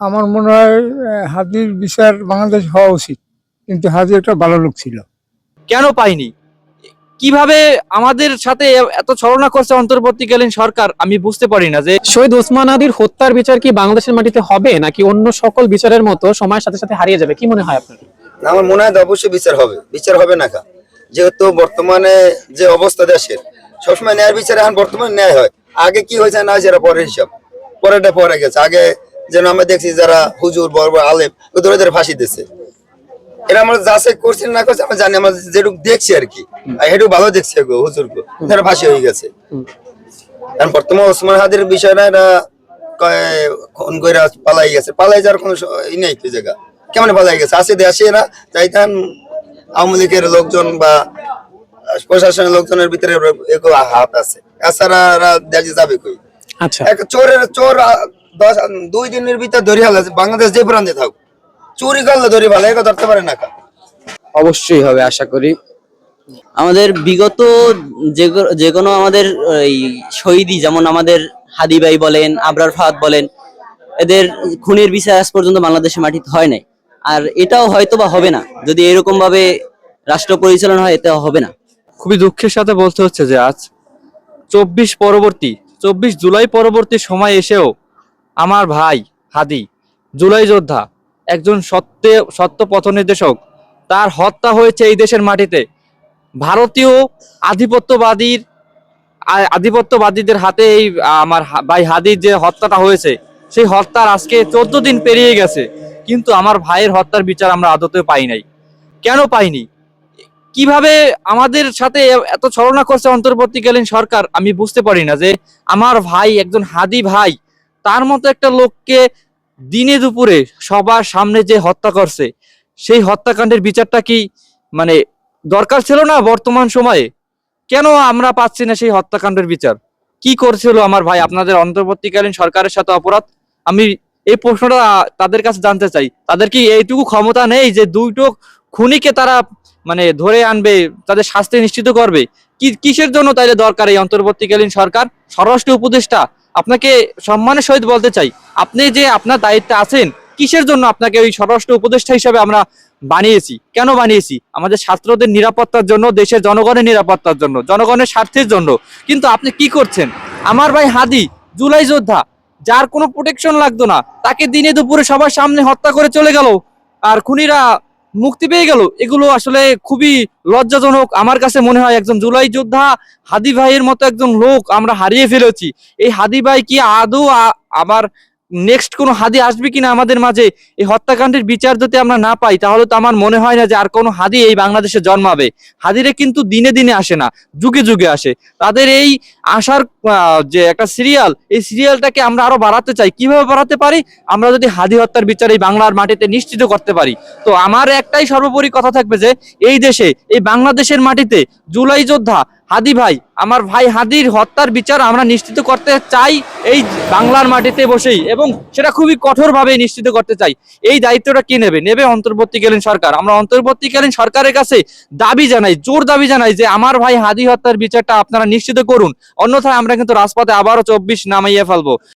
আমার মনে হয় হাদির বিচার বাংলাদেশ হওয়া উচিত, কিন্তু হাদি একটা ভালো লোক ছিল। কেন পাইনি? কিভাবে আমাদের সাথে এত ছলনা করছে অন্তর্বর্তীকালীন সরকার, আমি বুঝতে পারি না যে শহীদ ওসমান আদির হত্যার বিচার কি বাংলাদেশের মাটিতে হবে, নাকি অন্য সকল বিচারের মতো সময়ের সাথে সাথে হারিয়ে যাবে? কি মনে হয় আপনার? না, আমার মনে হয় অবশ্যই বিচার হবে। বিচার হবে না কা, যেহেতু বর্তমানে যে অবস্থা দেশের, সবসময় ন্যায় বিচার এখন বর্তমানে ন্যায় হয়। আগে কি হয়েছে না হয়েছে এটা পরের হিসাব, পরেরটা পরে গেছে। আগে যেন আমরা দেখছি যারা হুজুর বড় বড় আলেম ওদের ফাঁসি দিচ্ছে, এরা আমরা যাচাই করছি না করছি আমরা জানি, আমরা যেটুকু দেখছি আর কি, সেটুকু ভালো দেখছি গো হুজুর গো, তারা ফাঁসি হয়ে গেছে। কারণ বর্তমানে ওসমান হাদির বিষয়টা এরা খুন করে পালাই গেছে, পালাই যাওয়ার কোনো ই নেই তো জায়গা। কেমন পালাই গেছে? আসে দেশে এরা চাইতেন আওয়ামী লীগের লোকজন বা প্রশাসনের লোকজনের ভিতরে হাত আছে, এছাড়া এরা দেশে যাবে কই? আচ্ছা, এক চোর 2 দিনের ভিতরে ধরে হালাছে, বাংলাদেশ যে প্রান্তে থাকুক চুরি করলে ধরে ভালো একে ধরতে পারে না কা। অবশ্যই হবে আশা করি। আমাদের বিগত যে কোনো আমাদের এই শহীদই, যেমন আমাদের হাদি ভাই বলেন, আবরার ফাহাদ বলেন, এদের খুনের বিচার আজ পর্যন্ত বাংলাদেশের মাটিতে হয় নাই। আর এটাও হয়তো বা হবে না, যদি এরকম ভাবে রাষ্ট্র পরিচালনা হয়, এটাও হবে না। খুবই দুঃখের সাথে বলতে হচ্ছে যে আজ 24 জুলাই পরবর্তী সময় এসেও আমার ভাই হাদি, জুলাই যোদ্ধা, একজন সত্য পথনির্দেশক, তার হত্যা হয়েছে এই দেশের মাটিতে ভারতীয় আধিপত্যবাদীর আধিপত্যবাদীদের হাতে। এই আমার ভাই হাদির যে হত্যাটা হয়েছে, সেই হত্যার আজকে 14 দিন পেরিয়ে গেছে, কিন্তু আমার ভাইয়ের হত্যার বিচার আমরা আদতে পাই নাই। কেন পাইনি? কিভাবে আমাদের সাথে এত ছলনা করছে অন্তর্বর্তীকালীন সরকার, আমি বুঝতে পারি না যে আমার ভাই, একজন হাদি ভাই, তার মতো একটা লোককে দিনে দুপুরে সবার সামনে যে হত্যা করছে, সেই হত্যাকাণ্ডের বিচারটা কি মানে দরকার ছিল না বর্তমান সময়ে? কেন আমরা পাচ্ছি না সেই হত্যাকাণ্ডের বিচার? কি করছিল আমার ভাই আপনাদের অন্তর্বর্তীকালীন সরকারের সাথে অপরাধ? আমি এই প্রশ্নটা তাদের কাছে জানতে চাই। তাদের কি এইটুকু ক্ষমতা নেই যে দুটো খুনিকে তারা ধরে আনবে, তাদের শাস্তি নিশ্চিত করবে? কিসের জন্য তাইলে দরকার এই অন্তর্বর্তীকালীন সরকার? স্বরাষ্ট্র উপদেষ্টা, আপনাকে সম্মানের সহিত বলতে চাই, আপনি যে আপনার দায়িত্বে আছেন, কিসের জন্য আপনাকে ওই স্বরাষ্ট্র উপদেষ্টা হিসেবে আমরা বানিয়েছি? কেন বানিয়েছি? আমাদের ছাত্রদের নিরাপত্তার জন্য, দেশের জনগণের নিরাপত্তার জন্য, জনগণের স্বার্থের জন্য। কিন্তু আপনি কি করছেন? আমার ভাই হাদি, জুলাই যোদ্ধা, যার কোনো প্রোটেকশন লাগতো না, তাকে দিনে দুপুরে সবার সামনে হত্যা করে চলে গেল, আর খুনিরা মুক্তি পেয়ে গেল। এগুলো আসলে খুবই লজ্জাজনক। আমার কাছে মনে হয় একজন জুলাই যোদ্ধা হাদি ভাইয়ের মতো একজন লোক আমরা হারিয়ে ফেলেছি। এই হাদি ভাই কি আদৌ আবার নেক্সট কোনো হাদি আসবে কিনা আমাদের মাঝে? এই হত্যাকাণ্ডের বিচার যদি আমরা না পাই, তাহলে তো আমার মনে হয় না যে আর কোনো হাদি এই বাংলাদেশে জন্মাবে। হাদিরে কিন্তু দিনে দিনে আসে না, যুগে যুগে আসে। তাদের এই আসার যে একটা সিরিয়াল, এই সিরিয়ালটাকে আমরা আরো বাড়াতে চাই। কিভাবে বাড়াতে পারি? আমরা যদি হাদি হত্যার বিচার এই বাংলার মাটিতে নিশ্চিত করতে পারি। তো আমার একটাই সর্বোপরি কথা থাকবে যে এই দেশে, এই বাংলাদেশের মাটিতে জুলাই যোদ্ধা হাদি ভাই, আমার ভাই হাদির হত্যার বিচার আমরা নিশ্চিত করতে চাই এই বাংলার মাটিতে বসেই, এবং সেটা খুবই কঠোরভাবে নিশ্চিত করতে চাই। এই দায়িত্বটা কে নেবে? নেবে অন্তর্বর্তীকালীন সরকার। আমরা অন্তর্বর্তীকালীন সরকারের কাছে দাবি জানাই, জোর দাবি জানাই যে আমার ভাই হাদি হত্যার বিচারটা আপনারা নিশ্চিত করুন, অন্যথায় আমরা কিন্তু রাজপথে আবারও 24 নামাইয়া ফেলবো।